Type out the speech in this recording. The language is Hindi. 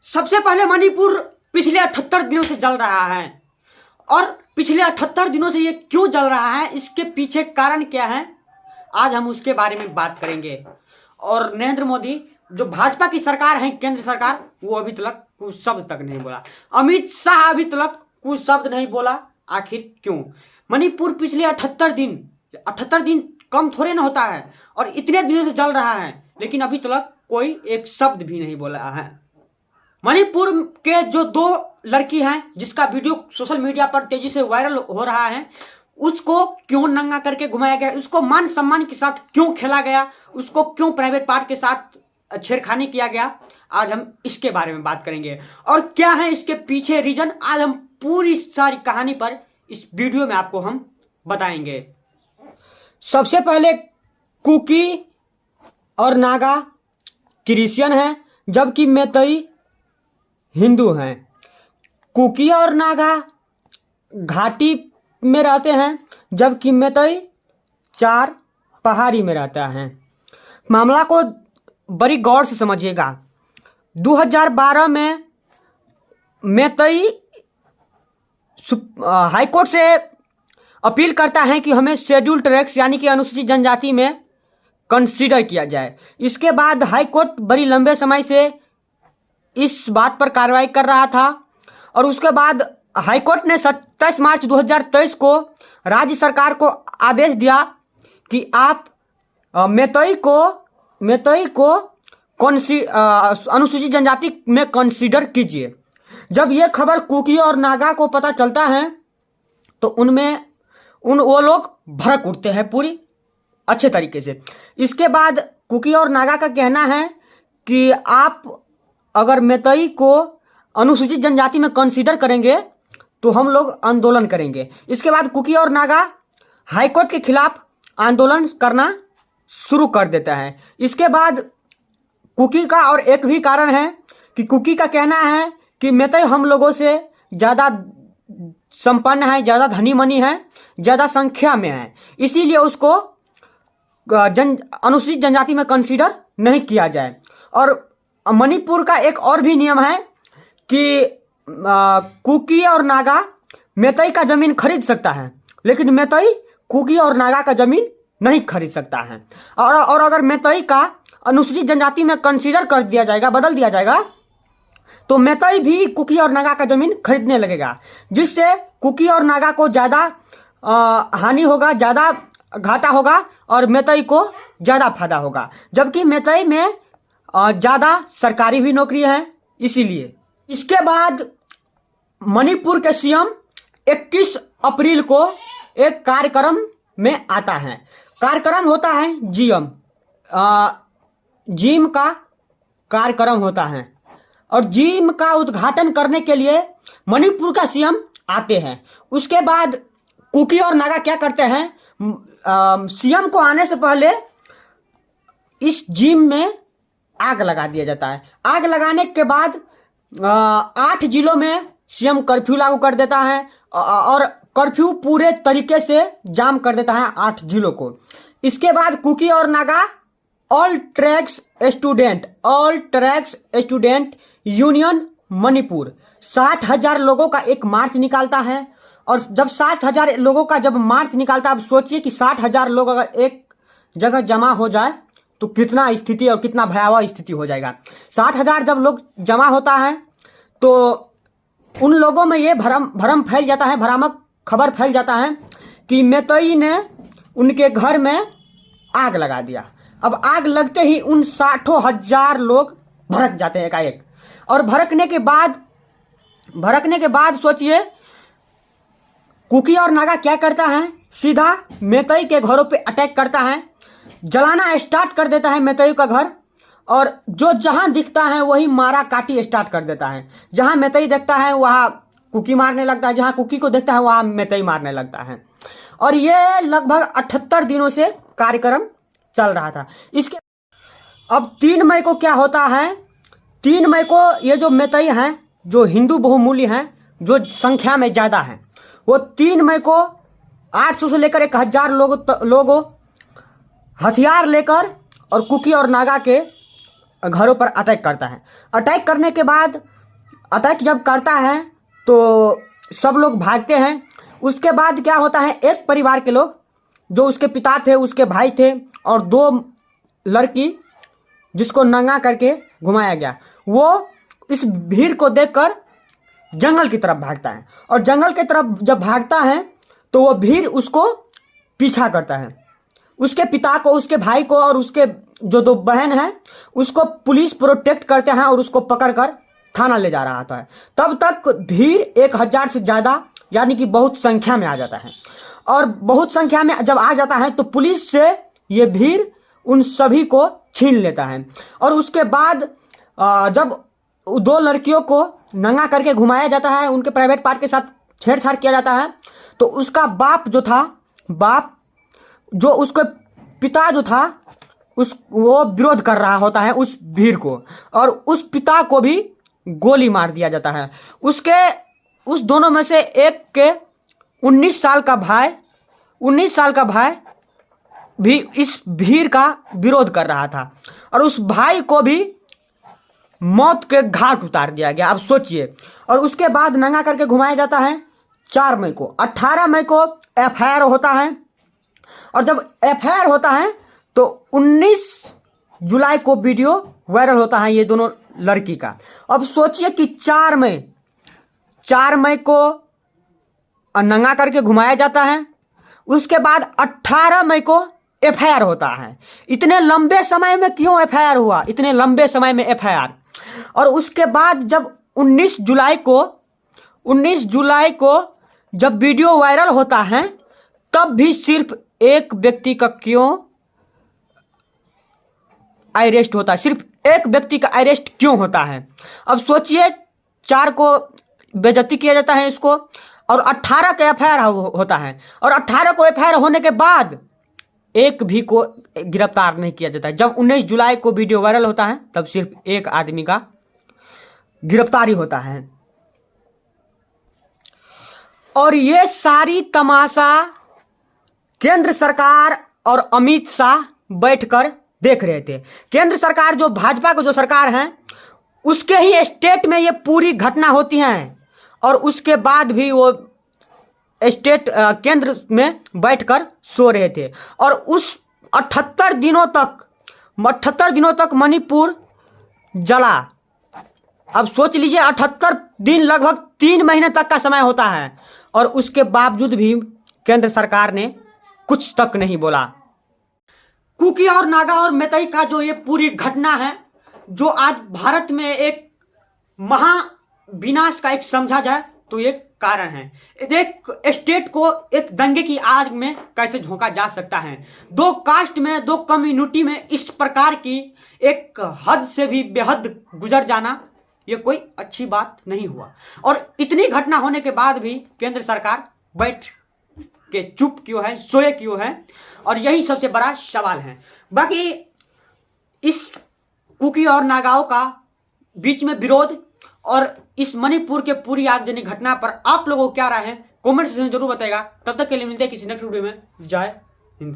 सबसे पहले मणिपुर पिछले 78 दिनों से जल रहा है और पिछले 78 दिनों से ये क्यों जल रहा है, इसके पीछे कारण क्या है, आज हम उसके बारे में बात करेंगे। और नरेंद्र मोदी जो भाजपा की सरकार है, केंद्र सरकार, वो अभी तक कुछ शब्द तक नहीं बोला। अमित शाह अभी तक कुछ शब्द नहीं बोला। आखिर क्यों? मणिपुर पिछले 78 दिन कम थोड़े ना होता है और इतने दिनों से जल रहा है, लेकिन अभी तक कोई एक शब्द भी नहीं बोला है। मणिपुर के जो 2 लड़की हैं जिसका वीडियो सोशल मीडिया पर तेजी से वायरल हो रहा है, उसको क्यों नंगा करके घुमाया गया, उसको मान सम्मान के साथ क्यों खेला गया, उसको क्यों प्राइवेट पार्ट के साथ छेड़खानी किया गया, आज हम इसके बारे में बात करेंगे। और क्या है इसके पीछे रीजन, आज हम पूरी सारी कहानी पर इस वीडियो में आपको हम बताएंगे। सबसे पहले कुकी और नागा क्रिश्चियन हैं, जबकि मैतेई हिंदू हैं। कुकी और नागा घाटी में रहते हैं, जबकि मैतेई 4 पहाड़ी में रहता है। मामला को बड़ी गौर से समझिएगा। 2012 में मैतेई हाईकोर्ट से अपील करता है कि हमें शेड्यूल ट्रैक्स यानी कि अनुसूचित जनजाति में कंसीडर किया जाए। इसके बाद हाईकोर्ट बड़ी लंबे समय से इस बात पर कार्रवाई कर रहा था और उसके बाद हाईकोर्ट ने 27 मार्च 2023 को राज्य सरकार को आदेश दिया कि आप मैतेई को अनुसूचित जनजाति में कंसीडर कीजिए। जब ये खबर कुकी और नागा को पता चलता है तो वो लोग भड़क उठते हैं पूरी अच्छे तरीके से। इसके बाद कुकी और नागा का कहना है कि आप अगर मैतेई को अनुसूचित जनजाति में कंसीडर करेंगे तो हम लोग आंदोलन करेंगे। इसके बाद कुकी और नागा हाईकोर्ट के खिलाफ आंदोलन करना शुरू कर देता है। इसके बाद कुकी का और एक भी कारण है कि कुकी का कहना है कि मैतेई हम लोगों से ज़्यादा संपन्न है, ज़्यादा धनी मनी है, ज़्यादा संख्या में है, इसीलिए उसको अनुसूचित जनजाति में कंसीडर नहीं किया जाए। और मणिपुर का एक और भी नियम है कि कुकी और नागा मैतेई का जमीन खरीद सकता है, लेकिन मैतेई कुकी और नागा का जमीन नहीं खरीद सकता है। और अगर मैतेई का अनुसूचित जनजाति में कंसीडर कर दिया जाएगा, बदल दिया जाएगा, तो मैतेई भी कुकी और नागा का जमीन खरीदने लगेगा, जिससे कुकी और नागा को ज़्यादा हानि होगा, ज़्यादा घाटा होगा और मैतेई को ज़्यादा फायदा होगा। जबकि मैतेई में ज़्यादा सरकारी भी नौकरी है, इसीलिए। इसके बाद मणिपुर के सीएम 21 अप्रैल को एक कार्यक्रम में आता है। कार्यक्रम होता है जिम का कार्यक्रम होता है और जिम का उद्घाटन करने के लिए मणिपुर का सीएम आते हैं। उसके बाद कुकी और नागा क्या करते हैं, सीएम को आने से पहले इस जिम में आग लगा दिया जाता है। आग लगाने के बाद 8 जिलों में सीएम कर्फ्यू लागू कर देता है और कर्फ्यू पूरे तरीके से जाम कर देता है 8 जिलों को। इसके बाद कुकी और Naga all tracks student union Manipur 60,000 लोगों का एक मार्च निकालता है। और जब 60,000 लोगों का जब मार्च निकालता है, अब सोचिए कि 60,000 लोग अगर एक जगह जमा हो जाए तो कितना स्थिति और कितना भयावह स्थिति हो जाएगा। 60,000 जब लोग जमा होता है तो उन लोगों में ये भ्रम फैल जाता है, भ्रामक खबर फैल जाता है कि मैतेई ने उनके घर में आग लगा दिया। अब आग लगते ही उन 60,000 लोग भड़क जाते हैं एकाएक। और भड़कने के बाद सोचिए कुकी और नागा क्या करता है, सीधा मैतेई के घरों पे अटैक करता है, जलाना स्टार्ट कर देता है मैतेई का घर। और जो जहां दिखता है वही मारा काटी स्टार्ट कर देता है। जहां मैतेई देखता है वहां कुकी मारने लगता है, जहां कुकी को देखता है वहां मैतेई मारने लगता है। और ये लगभग 78 दिनों से कार्यक्रम चल रहा था। इसके अब 3 मई को क्या होता है, 3 मई को ये जो मैतेई हैं, जो हिंदू बहुमूल्य हैं, जो संख्या में ज़्यादा हैं, वो 3 मई को 800 से लेकर 1000 लोग हथियार लेकर और कुकी और नागा के घरों पर अटैक करता है। अटैक करने के बाद, अटैक जब करता है तो सब लोग भागते हैं। उसके बाद क्या होता है, एक परिवार के लोग, जो उसके पिता थे, उसके भाई थे और 2 लड़की जिसको नंगा करके घुमाया गया, वो इस भीड़ को देखकर जंगल की तरफ भागता है। और जंगल की तरफ जब भागता है तो वो भीड़ उसको पीछा करता है। उसके पिता को, उसके भाई को और उसके जो 2 बहन हैं उसको पुलिस प्रोटेक्ट करते हैं और उसको पकड़कर थाना ले जा रहा था। तब तक भीड़ 1000 से ज़्यादा, यानी कि बहुत संख्या में आ जाता है। और बहुत संख्या में जब आ जाता है तो पुलिस से ये भीड़ उन सभी को छीन लेता है। और उसके बाद जब 2 लड़कियों को नंगा करके घुमाया जाता है, उनके प्राइवेट पार्ट के साथ छेड़छाड़ किया जाता है, तो उसका बाप जो था, जो उसके पिता जो था, वो विरोध कर रहा होता है उस भीड़ को, और उस पिता को भी गोली मार दिया जाता है। उस दोनों में से एक के 19 साल का भाई भी इस भीड़ का विरोध कर रहा था और उस भाई को भी मौत के घाट उतार दिया गया। अब सोचिए। और उसके बाद नंगा करके घुमाया जाता है 4 मई को। 18 मई को एफआईआर होता है, और जब एफआईआर होता है तो 19 जुलाई को वीडियो वायरल होता है ये दोनों लड़की का। अब सोचिए कि 4 मई को नंगा करके घुमाया जाता है, उसके बाद 18 मई को एफआईआर होता है। इतने लंबे समय में क्यों एफआईआर हुआ, इतने लंबे समय में एफआईआर? और उसके बाद जब 19 जुलाई को जब वीडियो वायरल होता है, तब भी सिर्फ एक व्यक्ति का क्यों अरेस्ट होता है, सिर्फ एक व्यक्ति का अरेस्ट क्यों होता है? अब सोचिए, 4 को बेइज्जती किया जाता है इसको, और 18 का एफआईआर होता है, और 18 को एफआईआर होने के बाद एक भी को गिरफ्तार नहीं किया जाता है। जब 19 जुलाई को वीडियो वायरल होता है तब सिर्फ एक आदमी का गिरफ्तारी होता है। और ये सारी तमाशा केंद्र सरकार और अमित शाह बैठकर देख रहे थे। केंद्र सरकार, जो भाजपा को जो सरकार है, उसके ही स्टेट में ये पूरी घटना होती है, और उसके बाद भी वो स्टेट केंद्र में बैठकर सो रहे थे। और उस 78 दिनों तक मणिपुर जला। अब सोच लीजिए, 78 दिन, लगभग 3 महीने तक का समय होता है, और उसके बावजूद भी केंद्र सरकार ने कुछ तक नहीं बोला। कुकी और नागा और मैतेई का जो ये पूरी घटना है, जो आज भारत में एक महाविनाश का एक समझा जाए तो ये कारण है। एक स्टेट को एक दंगे की आग में कैसे झोंका जा सकता है। 2 कास्ट में, 2 कम्युनिटी में इस प्रकार की एक हद से भी बेहद गुजर जाना, ये कोई अच्छी बात नहीं हुआ। और इतनी घटना होने के बाद भी केंद्र सरकार बैठ के चुप क्यों है, सोए क्यों है? और यही सबसे बड़ा सवाल है। बाकी इस कुकी और नागाओं का बीच में विरोध और इस मणिपुर के पूरी आगजनी घटना पर आप लोगों को क्या राय है, कमेंट सेक्शन में जरूर बताएगा। तब तक के लिए मिलते हैं किसी नेक्स्ट वीडियो में। जय हिंद।